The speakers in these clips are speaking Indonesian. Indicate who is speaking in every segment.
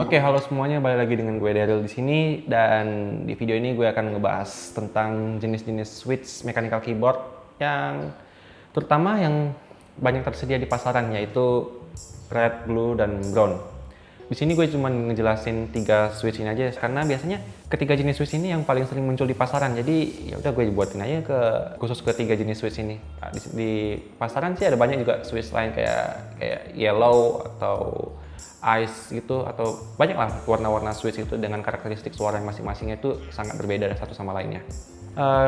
Speaker 1: Oke, halo semuanya, balik lagi dengan gue Daryl di sini, dan di video ini gue akan ngebahas tentang jenis-jenis switch mechanical keyboard yang terutama yang banyak tersedia di pasaran, yaitu red, blue, dan brown. Di sini gue cuma ngejelasin 3 switch ini aja karena biasanya ketiga jenis switch ini yang paling sering muncul di pasaran. Jadi ya udah gue buatin aja khusus ke 3 jenis switch ini. Nah, di pasaran sih ada banyak juga switch lain kayak yellow atau ice gitu, atau banyak lah warna-warna switch itu dengan karakteristik suara yang masing-masingnya itu sangat berbeda satu sama lainnya.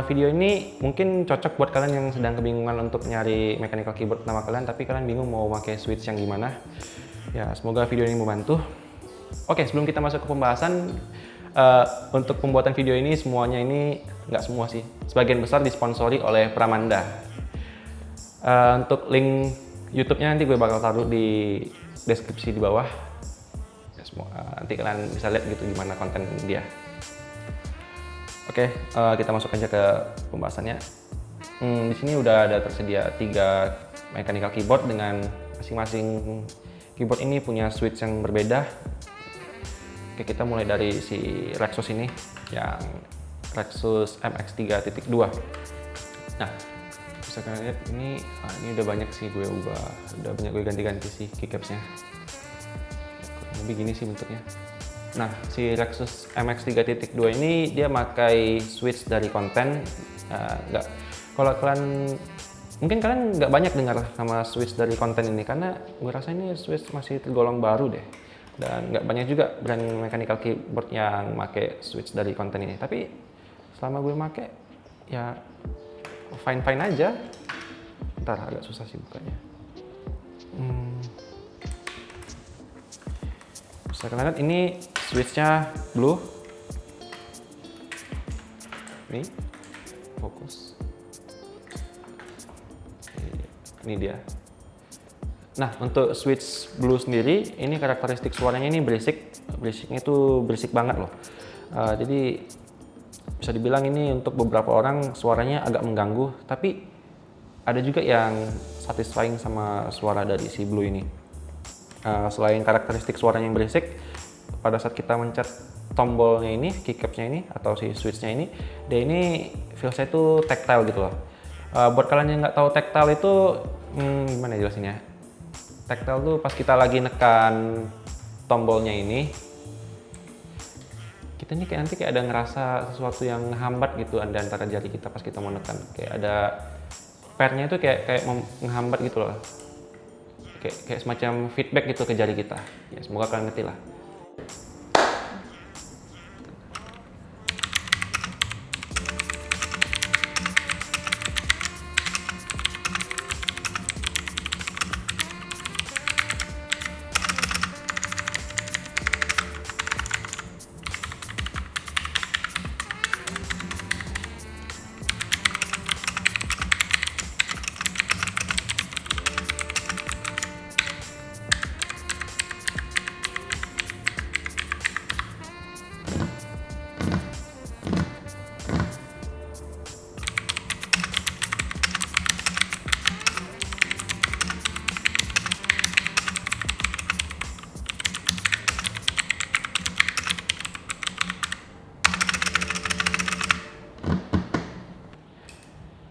Speaker 1: Video ini mungkin cocok buat kalian yang sedang kebingungan untuk nyari mechanical keyboard pertama kalian, tapi kalian bingung mau pakai switch yang gimana. Ya, semoga video ini membantu. Oke, sebelum kita masuk ke pembahasan, untuk pembuatan video ini semuanya ini, nggak semua sih, sebagian besar disponsori oleh Pramanda. Untuk link YouTube-nya nanti gue bakal taruh di deskripsi di bawah. Ya, nanti kalian bisa lihat gitu gimana konten dia. Oke, kita masuk aja ke pembahasannya. Di sini udah ada tersedia 3 mechanical keyboard dengan masing-masing keyboard ini punya switch yang berbeda. Oke, kita mulai dari si Rexus ini, yang Rexus MX3.2. Nah, bisa kalian lihat ini udah banyak sih gue ubah, udah banyak gue ganti-ganti sih keycapsnya. Lebih gini sih bentuknya. Nah, si Rexus MX3.2 ini dia pakai switch dari konten. Kalau mungkin kalian nggak banyak dengar sama switch dari konten ini karena gue rasa ini switch masih tergolong baru deh, dan nggak banyak juga brand mechanical keyboard yang pakai switch dari konten ini. Tapi selama gue pakai ya fine aja. Ntar agak susah sih bukanya. Bisa kalian lihat ini switchnya blue. Nih, fokus. Ini dia. Nah, untuk switch blue sendiri, ini karakteristik suaranya ini berisiknya itu berisik banget loh. Jadi bisa dibilang ini untuk beberapa orang suaranya agak mengganggu, tapi ada juga yang satisfying sama suara dari si blue ini. Selain karakteristik suaranya yang berisik, pada saat kita mencet tombolnya ini, keycapsnya ini, atau si switchnya ini, dia ini feel-nya itu tactile gitu loh. Buat kalian yang nggak tahu tactile itu, gimana ya jelasinnya? Tactile tuh pas kita lagi nekan tombolnya ini, kita ini kayak nanti kayak ada ngerasa sesuatu yang menghambat gitu di antara jari kita pas kita mau nekan. Kayak ada pairnya itu kayak menghambat gitu loh. Kayak semacam feedback gitu ke jari kita. Ya, semoga kalian ngerti lah.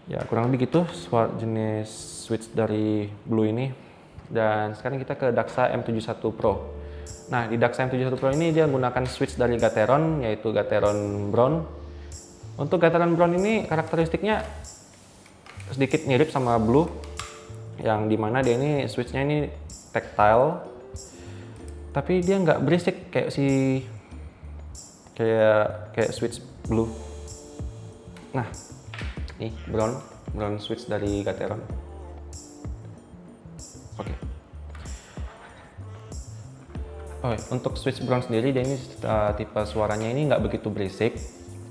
Speaker 1: Ya, kurang lebih gitu jenis switch dari blue ini. Dan sekarang kita ke Daxa M71 Pro. Nah, di Daxa M71 Pro ini dia menggunakan switch dari Gateron, yaitu Gateron Brown. Untuk Gateron Brown ini karakteristiknya sedikit mirip sama blue, yang dimana dia ini switchnya ini tactile, tapi dia nggak berisik kayak switch blue. Nah, nih brown switch dari Gateron. Oke. Untuk switch brown sendiri dia ini tipe suaranya ini nggak begitu berisik,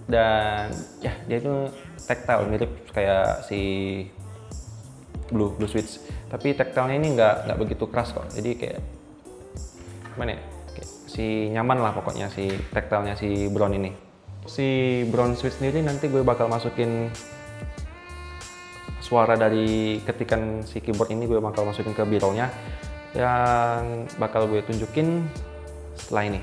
Speaker 1: dan ya dia itu tactile mirip kayak si blue switch, tapi tactile-nya ini nggak begitu keras kok. Jadi kayak gimana ya? Si nyaman lah pokoknya si tactile-nya si brown ini. Si brown switch sendiri nanti gue bakal masukin suara dari ketikan si keyboard ini, gue bakal masukin ke B-roll-nya yang bakal gue tunjukin setelah ini.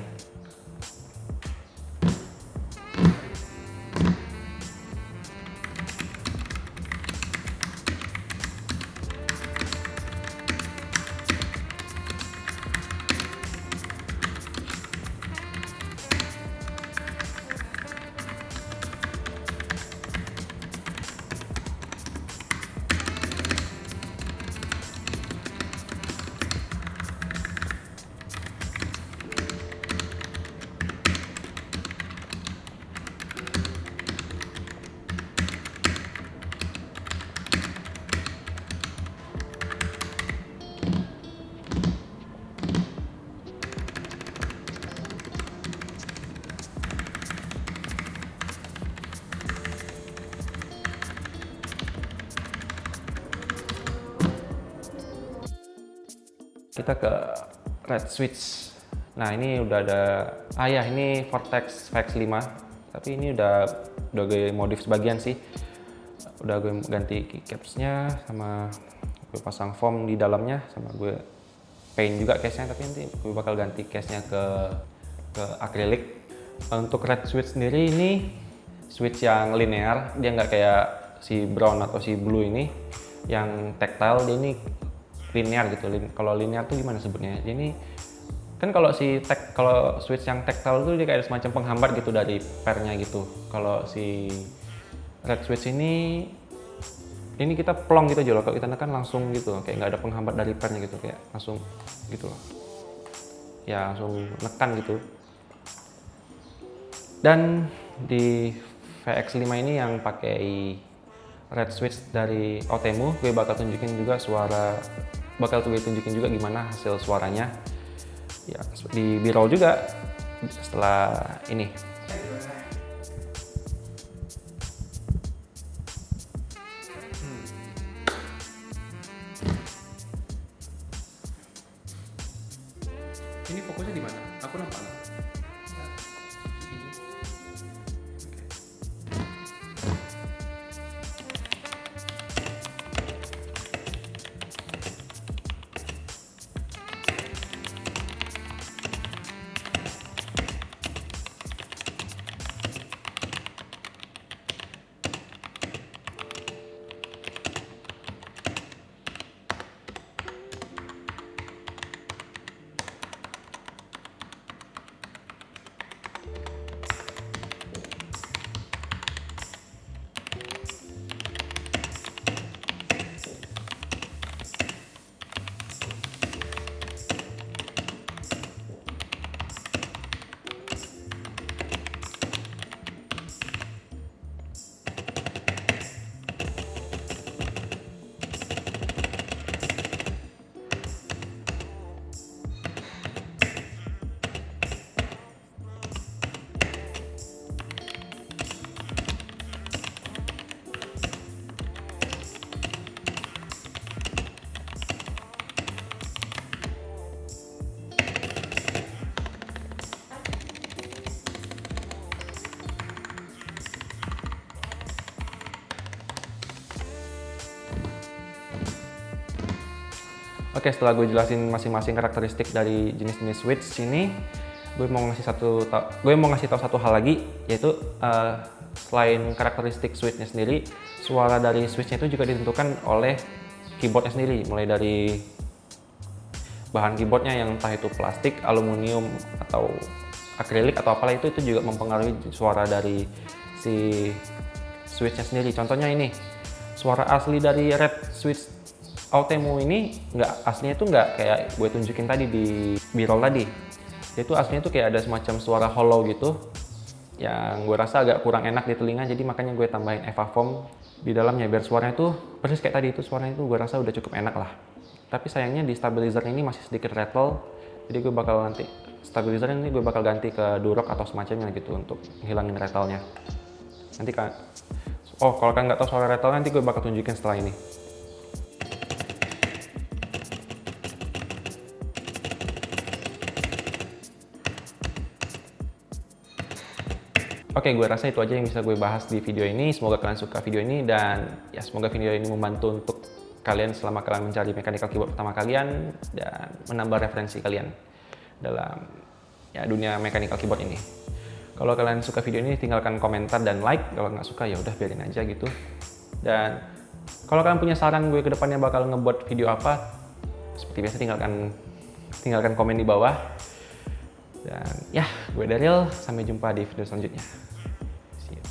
Speaker 1: Kita ke red switch. Nah ini udah ada, ini Vortex VX5, tapi ini udah gue modif sebagian sih. Udah gue ganti keycapsnya, sama gue pasang foam di dalamnya, sama gue paint juga case-nya, tapi nanti gue bakal ganti case-nya ke akrilik. Untuk red switch sendiri ini switch yang linear, dia nggak kayak si brown atau si blue ini yang tactile. Dia ini linear gitu. Kalau linear tuh gimana sebutnya? Dia ini kan kalau switch yang tactile tuh dia kayak semacam penghambat gitu dari pairnya gitu. Kalau si red switch ini kita plong gitu aja loh. Kalau kita tekan langsung gitu, kayak nggak ada penghambat dari pairnya gitu, kayak langsung gitu loh. Ya langsung nekan gitu. Dan di VX5 ini yang pakai red switch dari Outemu, gue bakal tunjukin juga juga gimana hasil suaranya. Ya, di B-roll juga setelah ini. Ini fokusnya di mana? Aku nampak nggak? Oke, setelah gue jelasin masing-masing karakteristik dari jenis-jenis switch ini, gue mau ngasih tahu satu hal lagi, yaitu selain karakteristik switchnya sendiri, suara dari switchnya itu juga ditentukan oleh keyboardnya sendiri, mulai dari bahan keyboardnya yang entah itu plastik, aluminium, atau akrilik atau apalah, itu juga mempengaruhi suara dari si switchnya sendiri. Contohnya ini, suara asli dari red switch Outemu ini aslinya itu nggak kayak gue tunjukin tadi di B-roll tadi. Dia itu aslinya tuh kayak ada semacam suara hollow gitu, yang gue rasa agak kurang enak di telinga, jadi makanya gue tambahin Eva Foam di dalamnya biar suaranya tuh persis kayak tadi. Itu suaranya tuh gue rasa udah cukup enak lah. Tapi sayangnya di stabilizer ini masih sedikit rattle, jadi gue bakal nanti stabilizer ini gue bakal ganti ke Durock atau semacamnya gitu untuk hilangin rattle-nya. Nanti kan, kalau kalian nggak tahu suara rattle, nanti gue bakal tunjukin setelah ini. Oke, gue rasa itu aja yang bisa gue bahas di video ini. Semoga kalian suka video ini, dan ya semoga video ini membantu untuk kalian selama kalian mencari mechanical keyboard pertama kalian dan menambah referensi kalian dalam dunia mechanical keyboard ini. Kalau kalian suka video ini, tinggalkan komentar dan like. Kalau nggak suka ya udah biarin aja gitu. Dan kalau kalian punya saran gue ke depannya bakal ngebuat video apa, seperti biasa tinggalkan komen di bawah. Dan ya, gue Daryl, sampai jumpa di video selanjutnya. See you.